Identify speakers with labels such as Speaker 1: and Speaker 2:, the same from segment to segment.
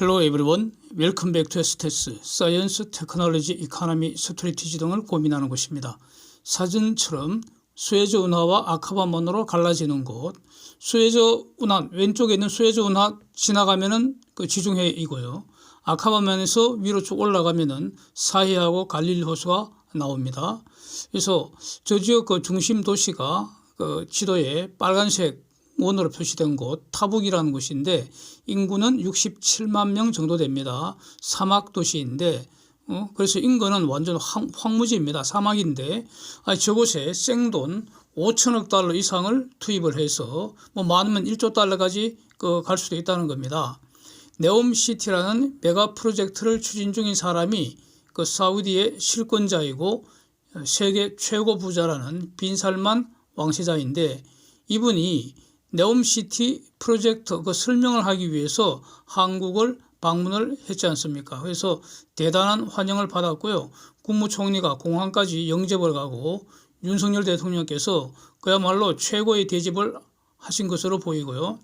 Speaker 1: Hello everyone. Welcome back to STS, Science, Technology, Economy, Strategy 등을 고민하는 곳입니다. 사진처럼 수에즈 운하와 아카바만으로 갈라지는 곳, 수에즈 운하 왼쪽에 있는 수에즈 운하 지나가면은 그 지중해이고요. 아카바만에서 위로 쭉 올라가면은 사해하고 갈릴리 호수가 나옵니다. 그래서 저 지역 그 중심 도시가 그 지도에 빨간색 원으로 표시된 곳 타북이라는 곳인데 인구는 67만 명 정도 됩니다. 사막 도시인데 그래서 인근은 완전 황무지입니다. 사막인데 저곳에 생돈 5천억 달러 이상을 투입을 해서 뭐 많으면 1조 달러까지 갈 수도 있다는 겁니다. 네옴시티라는 메가 프로젝트를 추진 중인 사람이 그 사우디의 실권자이고 세계 최고 부자라는 빈살만 왕세자인데 이분이 네옴시티 프로젝트 그 설명을 하기 위해서 한국을 방문을 했지 않습니까? 그래서 대단한 환영을 받았고요. 국무총리가 공항까지 영접을 가고 윤석열 대통령께서 그야말로 최고의 대접을 하신 것으로 보이고요.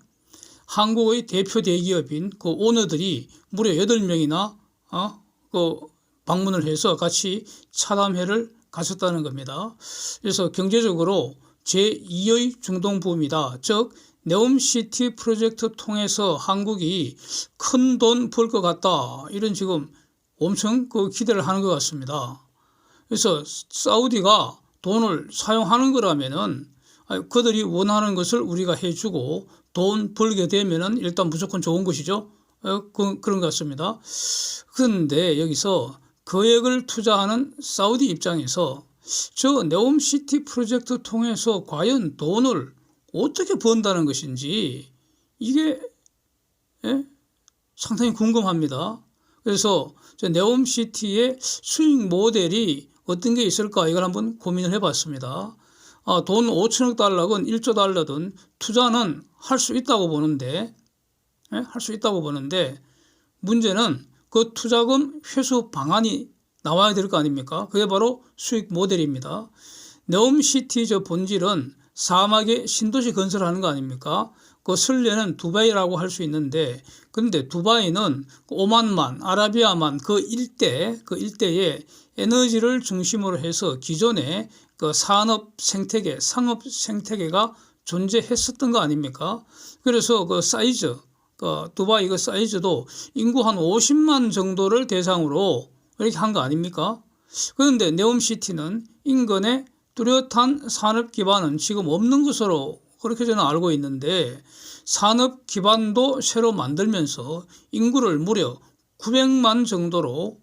Speaker 1: 한국의 대표 대기업인 그 오너들이 무려 8명이나 그 방문을 해서 같이 차담회를 가졌다는 겁니다. 그래서 경제적으로 제2의 중동부입니다. 즉 네옴시티 프로젝트 통해서 한국이 큰 돈 벌 것 같다. 이런 지금 엄청 그 기대를 하는 것 같습니다. 그래서 사우디가 돈을 사용하는 거라면은 그들이 원하는 것을 우리가 해주고 돈 벌게 되면은 일단 무조건 좋은 것이죠. 그런 것 같습니다. 그런데 여기서 거액을 투자하는 사우디 입장에서 저 네옴시티 프로젝트 통해서 과연 돈을 어떻게 번다는 것인지 이게 상당히 궁금합니다. 그래서 저 네옴시티의 수익 모델이 어떤 게 있을까 이걸 한번 고민을 해봤습니다. 돈 5천억 달러든 1조 달러든 투자는 할 수 있다고 보는데 문제는 그 투자금 회수 방안이 나와야 될 거 아닙니까? 그게 바로 수익 모델입니다. 네옴시티 저 본질은 사막에 신도시 건설하는 거 아닙니까? 그 설례는 두바이라고 할 수 있는데 그런데 두바이는 오만만, 아라비아만 그 일대에 에너지를 중심으로 해서 기존에 그 산업 생태계, 상업 생태계가 존재했었던 거 아닙니까? 그래서 그 사이즈, 두바이 그 사이즈도 인구 한 50만 정도를 대상으로 이렇게 한 거 아닙니까? 그런데 네옴시티는 인근에 뚜렷한 산업 기반은 지금 없는 것으로 그렇게 저는 알고 있는데 산업 기반도 새로 만들면서 인구를 무려 900만 정도로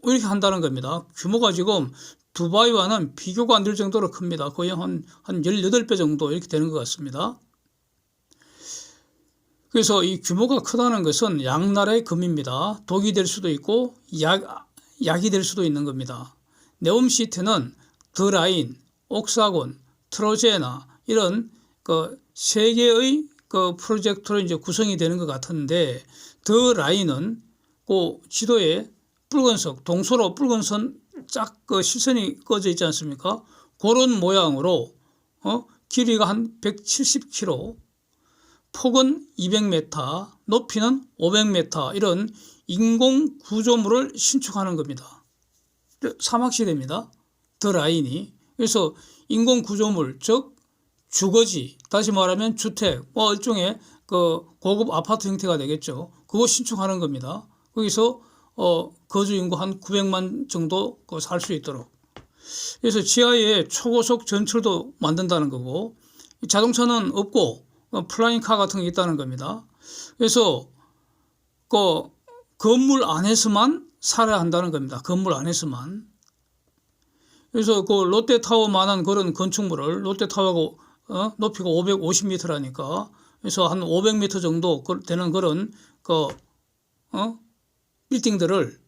Speaker 1: 이렇게 한다는 겁니다. 규모가 지금 두바이와는 비교가 안 될 정도로 큽니다. 거의 한 18배 정도 이렇게 되는 것 같습니다. 그래서 이 규모가 크다는 것은 양날의 금입니다. 독이 될 수도 있고 약이 될 수도 있는 겁니다. 네옴시티는 더라인, 옥사곤, 트로제나 이런 세 개의 프로젝트로 이제 구성이 되는 것 같은데 더라인은 그 지도에 붉은색 동서로 붉은 선 쫙 실선이 꺼져 있지 않습니까? 그런 모양으로 길이가 한 170km, 폭은 200m, 높이는 500m 이런 인공 구조물을 신축하는 겁니다. 사막시대입니다. 더 라인이. 그래서 인공 구조물, 즉 주거지, 다시 말하면 주택, 일종의 고급 아파트 형태가 되겠죠. 그거 신축하는 겁니다. 거기서 거주 인구 한 900만 정도 살 수 있도록. 그래서 지하에 초고속 전철도 만든다는 거고 자동차는 없고 플라잉카 같은 게 있다는 겁니다. 그래서 건물 안에서만 살아야 한다는 겁니다. 건물 안에서만. 그래서 롯데타워만한 그런 건축물을 롯데타워가 높이가 550m라니까 그래서 한 500m 정도 되는 그런 빌딩들을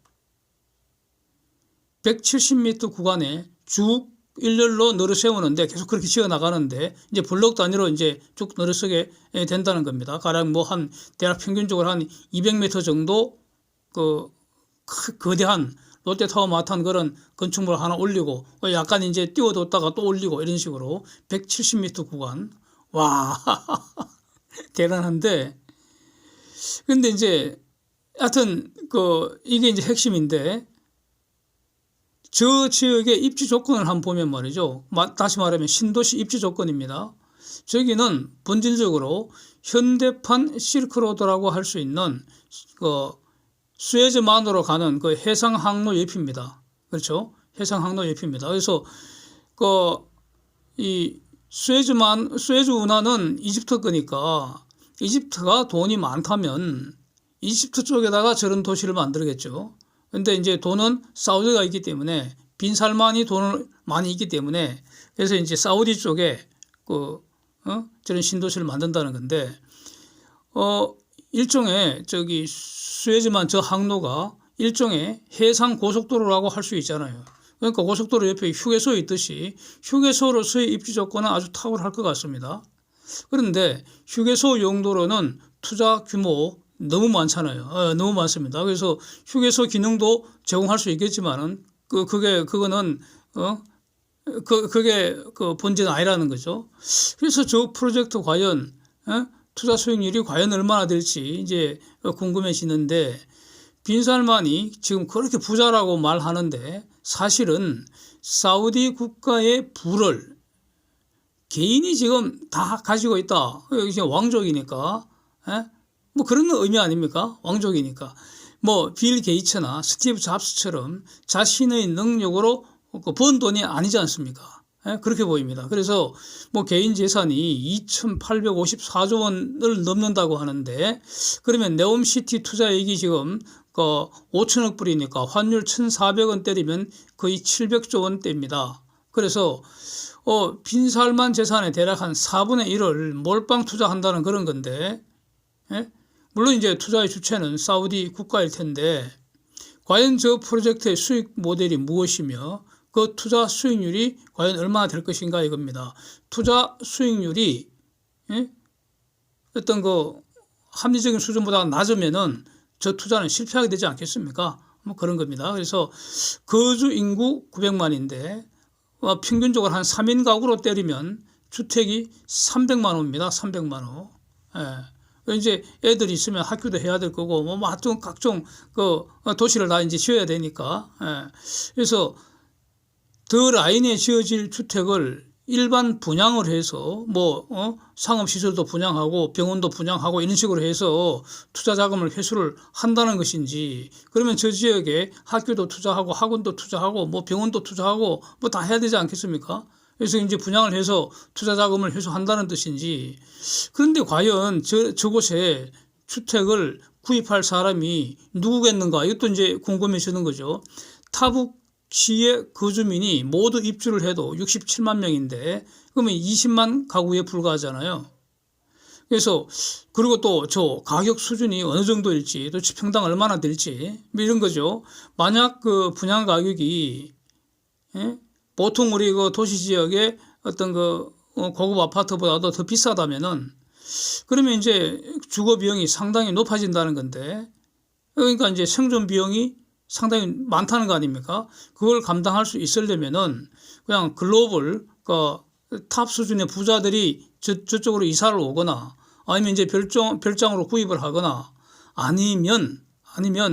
Speaker 1: 170m 구간에 쭉 일렬로 늘어 세우는데 계속 그렇게 지어 나가는데 이제 블록 단위로 이제 쭉 늘어 서게 된다는 겁니다. 가령 한 대략 평균적으로 한 200m 정도 거대한 롯데타워 마탄 그런 건축물 하나 올리고 약간 이제 띄워뒀다가 또 올리고 이런 식으로 170m 구간. 와 대단한데 근데 이제 하여튼 이게 이제 핵심인데, 저 지역의 입지 조건을 한번 보면 말이죠. 다시 말하면 신도시 입지 조건입니다. 저기는 본질적으로 현대판 실크로드라고 할 수 있는 수에즈만으로 가는 해상 항로 옆입니다. 그렇죠? 해상 항로 옆입니다. 그래서 이 수에즈 운하는 이집트 거니까, 이집트가 돈이 많다면 이집트 쪽에다가 저런 도시를 만들겠죠. 근데 이제 돈은 사우디가 있기 때문에, 빈 살만이 돈을 많이 있기 때문에, 그래서 이제 사우디 쪽에 저런 신도시를 만든다는 건데, 일종의 수에즈만 저 항로가 일종의 해상 고속도로라고 할 수 있잖아요. 그러니까 고속도로 옆에 휴게소 있듯이 휴게소로서의 입지 조건은 아주 탁월할 것 같습니다. 그런데 휴게소 용도로는 투자 규모 너무 많잖아요. 너무 많습니다. 그래서 휴게소 기능도 제공할 수 있겠지만은 그거는 그게 본질은 아니라는 거죠. 그래서 저 프로젝트 과연 투자 수익률이 과연 얼마나 될지 이제 궁금해지는데, 빈살만이 지금 그렇게 부자라고 말하는데 사실은 사우디 국가의 부를 개인이 지금 다 가지고 있다. 여기 왕족이니까. 뭐 그런 의미 아닙니까? 왕족이니까. 뭐 빌 게이츠나 스티브 잡스처럼 자신의 능력으로 번 돈이 아니지 않습니까? 그렇게 보입니다. 그래서 뭐 개인 재산이 2,854조 원을 넘는다고 하는데, 그러면 네옴시티 투자액이 지금 5천억 불이니까 환율 1,400원 때리면 거의 700조 원대입니다. 그래서 빈살만 재산의 대략 한 4분의 1을 몰빵 투자한다는 그런 건데, 물론 이제 투자의 주체는 사우디 국가일 텐데, 과연 저 프로젝트의 수익 모델이 무엇이며 그 투자 수익률이 과연 얼마나 될 것인가 이겁니다. 투자 수익률이 어떤 합리적인 수준보다 낮으면은 저 투자는 실패하게 되지 않겠습니까? 뭐 그런 겁니다. 그래서 거주 인구 900만인데 평균적으로 한 3인 가구로 때리면 주택이 300만 호입니다. 300만 호. 이제 애들이 있으면 학교도 해야 될 거고, 뭐 각종 도시를 다 이제 지어야 되니까. 그래서 더 라인에 지어질 주택을 일반 분양을 해서 상업시설도 분양하고 병원도 분양하고 이런 식으로 해서 투자 자금을 회수를 한다는 것인지, 그러면 저 지역에 학교도 투자하고 학원도 투자하고 뭐 병원도 투자하고 뭐 다 해야 되지 않겠습니까? 그래서 이제 분양을 해서 투자 자금을 회수한다는 뜻인지. 그런데 과연 저곳에 주택을 구입할 사람이 누구겠는가? 이것도 이제 궁금해지는 거죠. 타북시의 거주민이 모두 입주를 해도 67만 명인데 그러면 20만 가구에 불과하잖아요. 그래서 그리고 또 저 가격 수준이 어느 정도일지, 또 평당 얼마나 될지 이런 거죠. 만약 분양 가격이 보통 우리 도시 지역의 어떤 고급 아파트보다도 더 비싸다면은, 그러면 이제 주거 비용이 상당히 높아진다는 건데, 그러니까 이제 생존 비용이 상당히 많다는 거 아닙니까? 그걸 감당할 수 있으려면은 그냥 글로벌 탑 수준의 부자들이 저쪽으로 이사를 오거나, 아니면 이제 별장으로 구입을 하거나, 아니면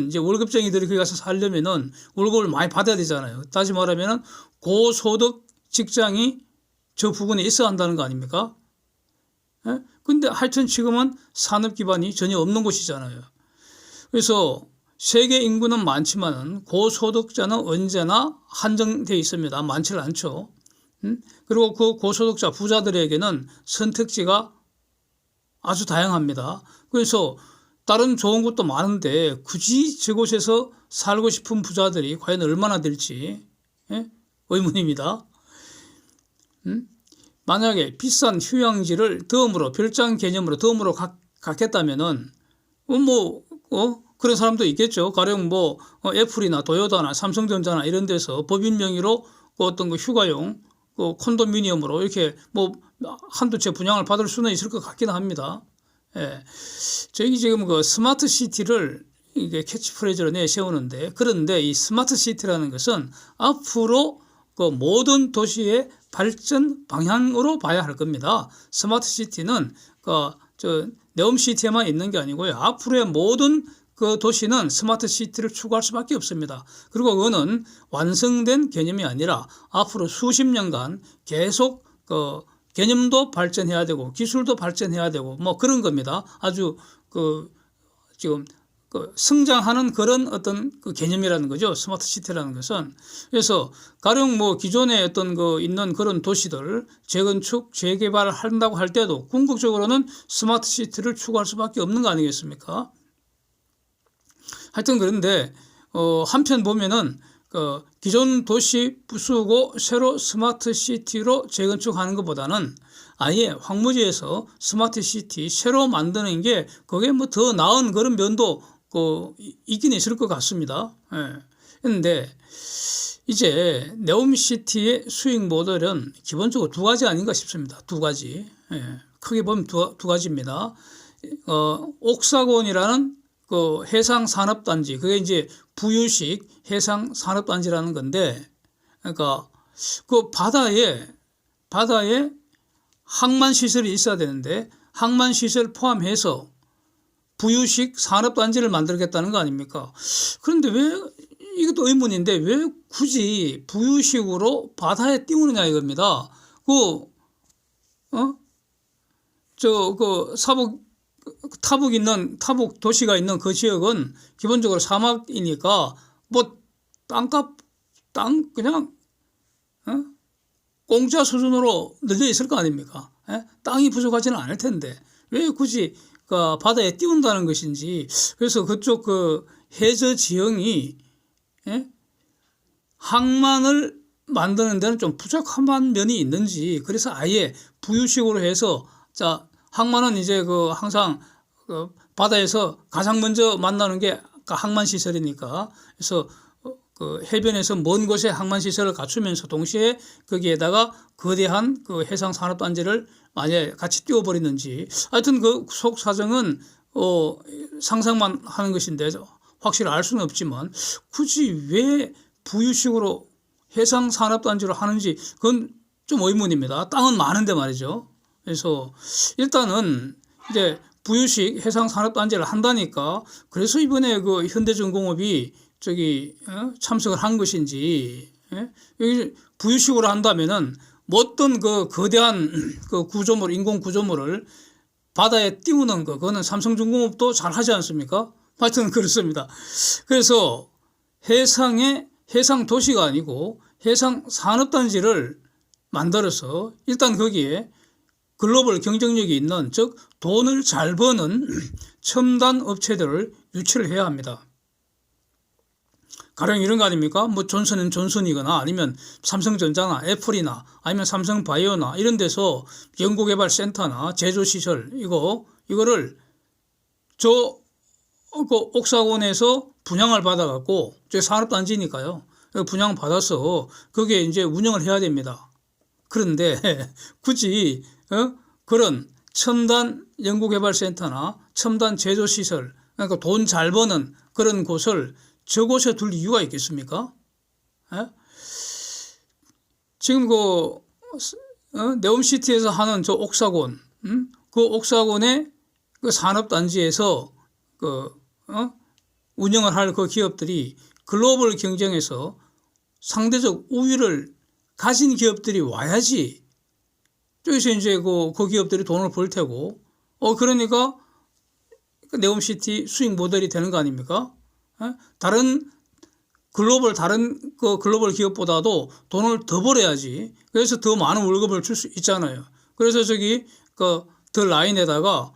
Speaker 1: 이제 월급쟁이들이 거기 가서 살려면은 월급을 많이 받아야 되잖아요. 다시 말하면은 고소득 직장이 저 부근에 있어야 한다는 거 아닙니까? 근데 하여튼 지금은 산업 기반이 전혀 없는 곳이잖아요. 그래서 세계 인구는 많지만은 고소득자는 언제나 한정되어 있습니다. 많지는 않죠. 그리고 그 고소득자 부자들에게는 선택지가 아주 다양합니다. 그래서 다른 좋은 곳도 많은데 굳이 저곳에서 살고 싶은 부자들이 과연 얼마나 될지 의문입니다. 만약에 비싼 휴양지를 덤으로, 별장 개념으로 덤으로 갖겠다면은 그런 사람도 있겠죠. 가령 애플이나 도요타나 삼성전자나 이런 데서 법인 명의로 어떤 휴가용 콘도미니엄으로 이렇게 한두 채 분양을 받을 수는 있을 것 같기는 합니다. 저희 지금 스마트 시티를 이게 캐치프레이즈로 내세우는데, 그런데 이 스마트 시티라는 것은 앞으로 모든 도시의 발전 방향으로 봐야 할 겁니다. 스마트 시티는 네옴시티에만 있는 게 아니고요. 앞으로의 모든 그 도시는 스마트 시티를 추구할 수밖에 없습니다. 그리고 그거는 완성된 개념이 아니라 앞으로 수십 년간 계속 그 개념도 발전해야 되고 기술도 발전해야 되고 뭐 그런 겁니다. 아주 그 지금 그 성장하는 그런 어떤 그 개념이라는 거죠. 스마트 시티라는 것은. 그래서 가령 뭐 기존에 어떤 그 있는 그런 도시들 재건축, 재개발을 한다고 할 때도 궁극적으로는 스마트 시티를 추구할 수밖에 없는 거 아니겠습니까? 하여튼 그런데 한편 보면은 그 기존 도시 부수고 새로 스마트 시티로 재건축하는 것보다는 아예 황무지에서 스마트 시티 새로 만드는 게 그게 뭐 더 나은 그런 면도 있긴 있을 것 같습니다. 그런데 이제 네옴시티의 수익 모델은 기본적으로 두 가지 아닌가 싶습니다. 두 가지. 크게 보면 두 가지입니다. 옥사곤이라는 그 해상산업단지, 그게 이제 부유식 해상산업단지라는 건데, 그러니까 그 바다에 항만시설이 있어야 되는데, 항만시설 포함해서 부유식 산업단지를 만들겠다는 거 아닙니까? 그런데 이것도 의문인데, 왜 굳이 부유식으로 바다에 띄우느냐 이겁니다. 타북 도시가 있는 그 지역은 기본적으로 사막이니까 뭐 그냥 공짜 수준으로 늘려 있을 거 아닙니까? 땅이 부족하지는 않을 텐데 왜 굳이 그 바다에 띄운다는 것인지. 그래서 그쪽 그 해저 지형이 항만을 만드는 데는 좀 부족한 면이 있는지, 그래서 아예 부유식으로 해서, 자, 항만은 이제 그 항상 그 바다에서 가장 먼저 만나는 게 항만 시설이니까, 그래서 그 해변에서 먼 곳에 항만 시설을 갖추면서 동시에 거기에다가 거대한 그 해상 산업단지를 만약에 같이 띄워버리는지, 하여튼 그 속 사정은 상상만 하는 것인데 확실히 알 수는 없지만 굳이 왜 부유식으로 해상 산업단지로 하는지 그건 좀 의문입니다. 땅은 많은데 말이죠. 그래서 일단은 이제 부유식 해상 산업단지를 한다니까, 그래서 이번에 그 현대중공업이 참석을 한 것인지, 여기 부유식으로 한다면은 어떤 그 거대한 그 구조물, 인공 구조물을 바다에 띄우는 거, 그거는 삼성중공업도 잘 하지 않습니까? 하여튼 그렇습니다. 그래서 해상 도시가 아니고 해상 산업단지를 만들어서 일단 거기에 글로벌 경쟁력이 있는, 즉 돈을 잘 버는 첨단 업체들을 유치를 해야 합니다. 가령 이런 거 아닙니까? 뭐 존슨앤존슨이거나 아니면 삼성전자나 애플이나 아니면 삼성바이오나 이런 데서 연구개발센터나 제조시설 이거를 그 옥사곤에서 분양을 받아갖고, 저 산업단지니까요. 분양 받아서 거기에 이제 운영을 해야 됩니다. 그런데 굳이 그런 첨단 연구개발센터나 첨단 제조시설, 그러니까 돈 잘 버는 그런 곳을 저곳에 둘 이유가 있겠습니까? 지금 네옴시티에서 하는 저 옥사곤, 그 옥사곤의 그 산업단지에서 운영을 할 그 기업들이 글로벌 경쟁에서 상대적 우위를 가진 기업들이 와야지 저기서 이제 그 기업들이 돈을 벌 테고, 그러니까 네옴시티 수익 모델이 되는 거 아닙니까? 다른 글로벌 기업보다도 돈을 더 벌어야지. 그래서 더 많은 월급을 줄 수 있잖아요. 그래서 더 라인에다가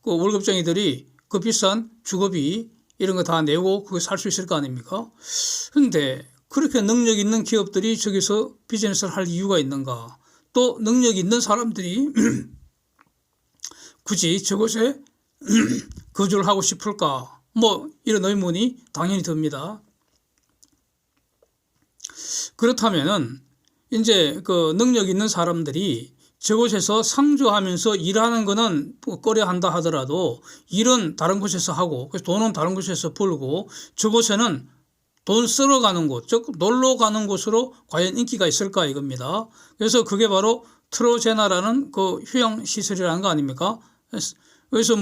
Speaker 1: 그 월급쟁이들이 그 비싼 주거비 이런 거 다 내고 그거 살 수 있을 거 아닙니까? 그런데 그렇게 능력 있는 기업들이 저기서 비즈니스를 할 이유가 있는가? 또 능력 있는 사람들이 굳이 저곳에 거주를 하고 싶을까? 뭐 이런 의문이 당연히 듭니다. 그렇다면은 이제 그 능력 있는 사람들이 저곳에서 상주하면서 일하는 거는 꺼려한다 하더라도 일은 다른 곳에서 하고, 그래서 돈은 다른 곳에서 벌고, 저곳에는 돈 쓰러 가는 곳, 즉 놀러 가는 곳으로 과연 인기가 있을까 이겁니다. 그래서 그게 바로 트로제나라는 그 휴양 시설이라는 거 아닙니까? 그래서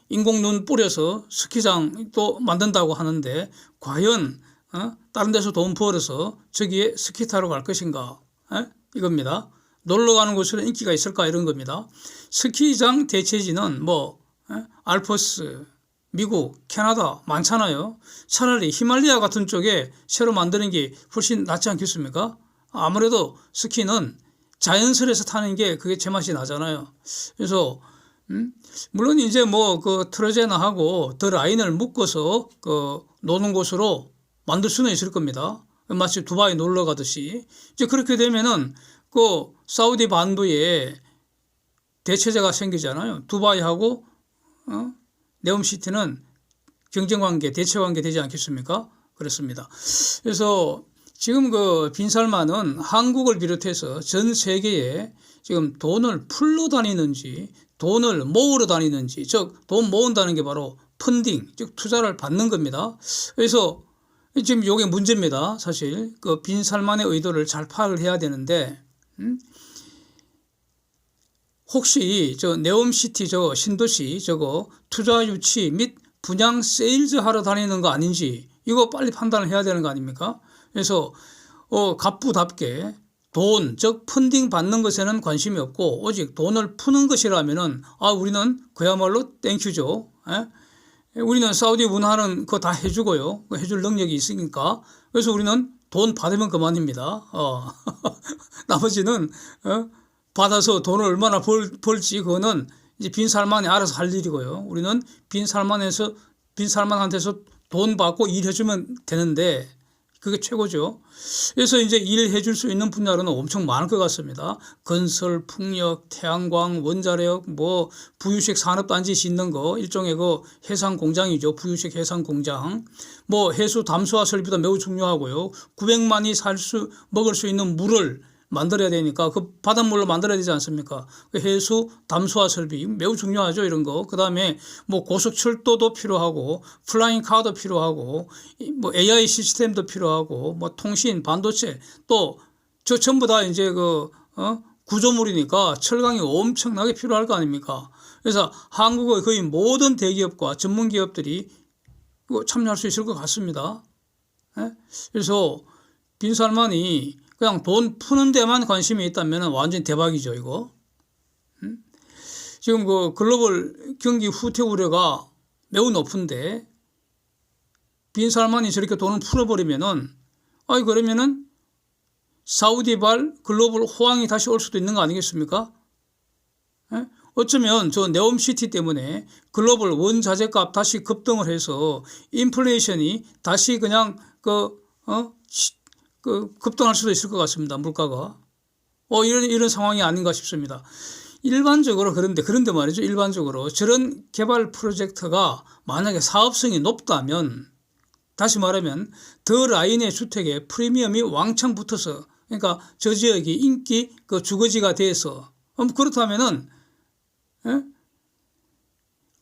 Speaker 1: 인공눈 뿌려서 스키장 또 만든다고 하는데 과연 다른 데서 돈 벌어서 저기에 스키 타러 갈 것인가? 이겁니다. 놀러 가는 곳으로 인기가 있을까 이런 겁니다. 스키장 대체지는 뭐 알프스, 미국, 캐나다 많잖아요. 차라리 히말라야 같은 쪽에 새로 만드는 게 훨씬 낫지 않겠습니까? 아무래도 스키는 자연스레서 타는 게 그게 제맛이 나잖아요. 그래서 물론 이제 뭐 그 트러제나하고 더 라인을 묶어서 그 노는 곳으로 만들 수는 있을 겁니다. 마치 두바이 놀러 가듯이. 이제 그렇게 되면은 그 사우디 반도에 대체제가 생기잖아요. 두바이하고 네옴시티는 경쟁 관계, 대체 관계 되지 않겠습니까? 그렇습니다. 그래서 지금 그 빈살만은 한국을 비롯해서 전 세계에 지금 돈을 풀러 다니는지 돈을 모으러 다니는지, 즉 돈 모은다는 게 바로 펀딩, 즉 투자를 받는 겁니다. 그래서 지금 이게 문제입니다. 사실 그 빈살만의 의도를 잘 파악을 해야 되는데 혹시 저 네옴시티 저 신도시 저거 투자 유치 및 분양 세일즈 하러 다니는 거 아닌지 이거 빨리 판단을 해야 되는 거 아닙니까? 그래서 갑부답게 돈, 즉 펀딩 받는 것에는 관심이 없고 오직 돈을 푸는 것이라면은 우리는 그야말로 땡큐죠. 우리는 사우디 문화는 그거 다 해주고요. 해줄 능력이 있으니까. 그래서 우리는 돈 받으면 그만입니다. 나머지는 받아서 돈을 얼마나 벌지 그거는 이제 빈살만이 알아서 할 일이고요. 우리는 빈살만한테서 돈 받고 일해주면 되는데 그게 최고죠. 그래서 이제 일해 줄 수 있는 분야로는 엄청 많을 것 같습니다. 건설, 풍력, 태양광, 원자력, 뭐 부유식 산업단지 짓는 거 일종의 그 해상 공장이죠. 부유식 해상 공장. 뭐 해수 담수화 설비도 매우 중요하고요. 900만이 먹을 수 있는 물을 만들어야 되니까 그 바닷물로 만들어야 되지 않습니까? 그 해수 담수화 설비 매우 중요하죠. 이런 거. 그다음에 뭐 고속철도도 필요하고 플라잉 카도 필요하고 뭐 AI 시스템도 필요하고 뭐 통신, 반도체 또 저 전부 다 이제 구조물이니까 철강이 엄청나게 필요할 거 아닙니까? 그래서 한국의 거의 모든 대기업과 전문 기업들이 참여할 수 있을 것 같습니다. 그래서 빈살만이 그냥 돈 푸는 데만 관심이 있다면 완전 대박이죠, 이거. 지금 그 글로벌 경기 후퇴 우려가 매우 높은데 빈살만이 저렇게 돈을 풀어버리면은 그러면은 사우디발 글로벌 호황이 다시 올 수도 있는 거 아니겠습니까? 어쩌면 저 네옴시티 때문에 글로벌 원자재값 다시 급등을 해서 인플레이션이 다시 그냥 급등할 수도 있을 것 같습니다. 물가가. 이런 상황이 아닌가 싶습니다. 일반적으로 그런데 말이죠. 일반적으로 저런 개발 프로젝트가 만약에 사업성이 높다면 다시 말하면 더 라인의 주택에 프리미엄이 왕창 붙어서 그러니까 저 지역이 인기 주거지가 돼서 그렇다면은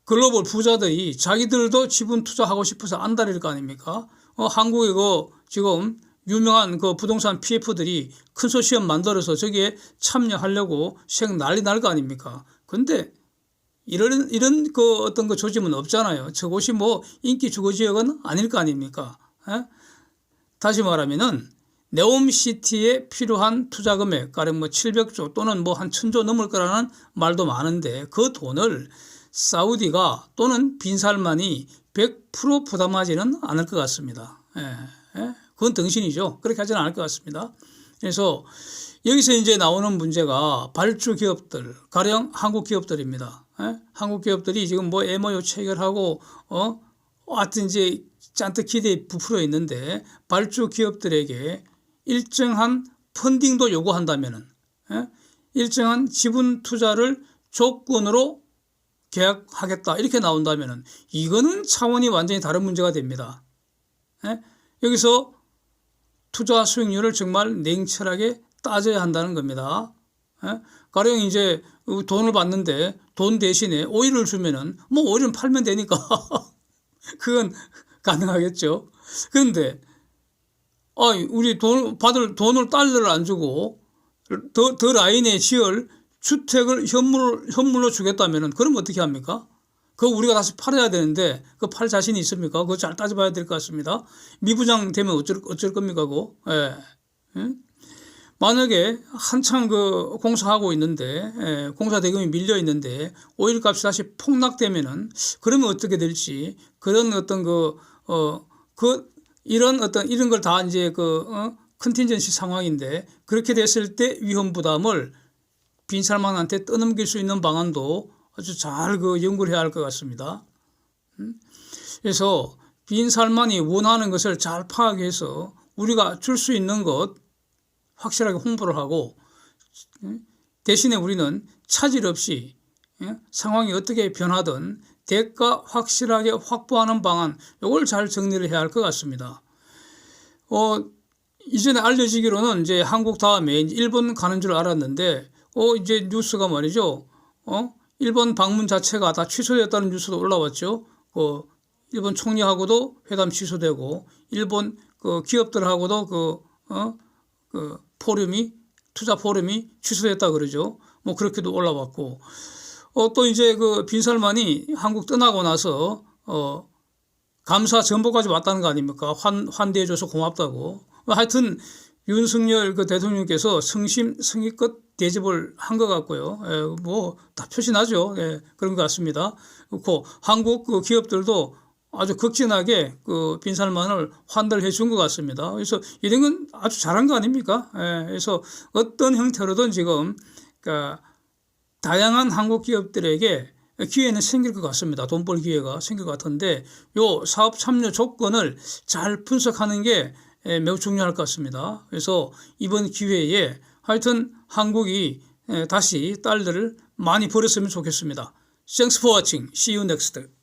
Speaker 1: 글로벌 부자들이 자기들도 지분 투자하고 싶어서 안달일 거 아닙니까? 한국의 지금 유명한 부동산 PF들이 컨소시엄 만들어서 저기에 참여하려고 난리 날 거 아닙니까? 근데 이런 어떤 조짐은 없잖아요. 저곳이 뭐 인기 주거 지역은 아닐 거 아닙니까? 다시 말하면은 네옴시티에 필요한 투자 금액, 가령 뭐 700조 또는 뭐 한 1000조 넘을 거라는 말도 많은데 그 돈을 사우디가 또는 빈살만이 100% 부담하지는 않을 것 같습니다. 그건 등신이죠. 그렇게 하지는 않을 것 같습니다. 그래서 여기서 이제 나오는 문제가 발주 기업들, 가령 한국 기업들입니다. 한국 기업들이 지금 뭐 MOU 체결하고 하여튼 이제 잔뜩 기대에 부풀어 있는데 발주 기업들에게 일정한 펀딩도 요구한다면은 일정한 지분 투자를 조건으로 계약하겠다 이렇게 나온다면은 이거는 차원이 완전히 다른 문제가 됩니다. 여기서 투자 수익률을 정말 냉철하게 따져야 한다는 겁니다. 가령 이제 돈을 받는데 돈 대신에 오일을 주면은 뭐 오일은 팔면 되니까 그건 가능하겠죠. 그런데 우리 받을 돈을 달러를 안 주고 더 라인에 지을 주택을 현물로 주겠다면은 그럼 어떻게 합니까? 그거 우리가 다시 팔아야 되는데 그 팔 자신이 있습니까? 그거 잘 따져봐야 될 것 같습니다. 미부장 되면 어쩔 겁니까? 그거? 예. 응? 만약에 한창 그 공사하고 있는데 공사 대금이 밀려 있는데 오일 값이 다시 폭락되면은 그러면 어떻게 될지 그런 어떤 이런 걸 다 이제 컨틴전시 상황인데 그렇게 됐을 때 위험 부담을 빈살만한테 떠넘길 수 있는 방안도 아주 잘 연구를 해야 할 것 같습니다. 그래서 빈살만이 원하는 것을 잘 파악해서 우리가 줄 수 있는 것 확실하게 홍보를 하고 대신에 우리는 차질 없이 상황이 어떻게 변하든 대가 확실하게 확보하는 방안 이걸 잘 정리를 해야 할 것 같습니다. 이전에 알려지기로는 이제 한국 다음에 일본 가는 줄 알았는데 이제 뉴스가 말이죠. 일본 방문 자체가 다 취소됐다는 뉴스도 올라왔죠. 일본 총리하고도 회담 취소되고 일본 기업들하고도 투자 포럼이 취소됐다 그러죠. 뭐 그렇게도 올라왔고 또 이제 빈살만이 한국 떠나고 나서 감사 전보까지 왔다는 거 아닙니까? 환대해줘서 고맙다고. 하여튼 윤석열 대통령께서 성의껏 대접을 한 것 같고요. 뭐 다 표시나죠. 그런 것 같습니다. 그렇고 한국 기업들도 아주 극진하게 빈살만을 환대를 해준 것 같습니다. 그래서 이런 건 아주 잘한 거 아닙니까? 그래서 어떤 형태로든 지금 다양한 한국 기업들에게 기회는 생길 것 같습니다. 돈 벌 기회가 생길 것 같은데 요 사업 참여 조건을 잘 분석하는 게 매우 중요할 것 같습니다. 그래서 이번 기회에 하여튼 한국이 다시 달러를 많이 벌였으면 좋겠습니다. Thanks for watching. See you next.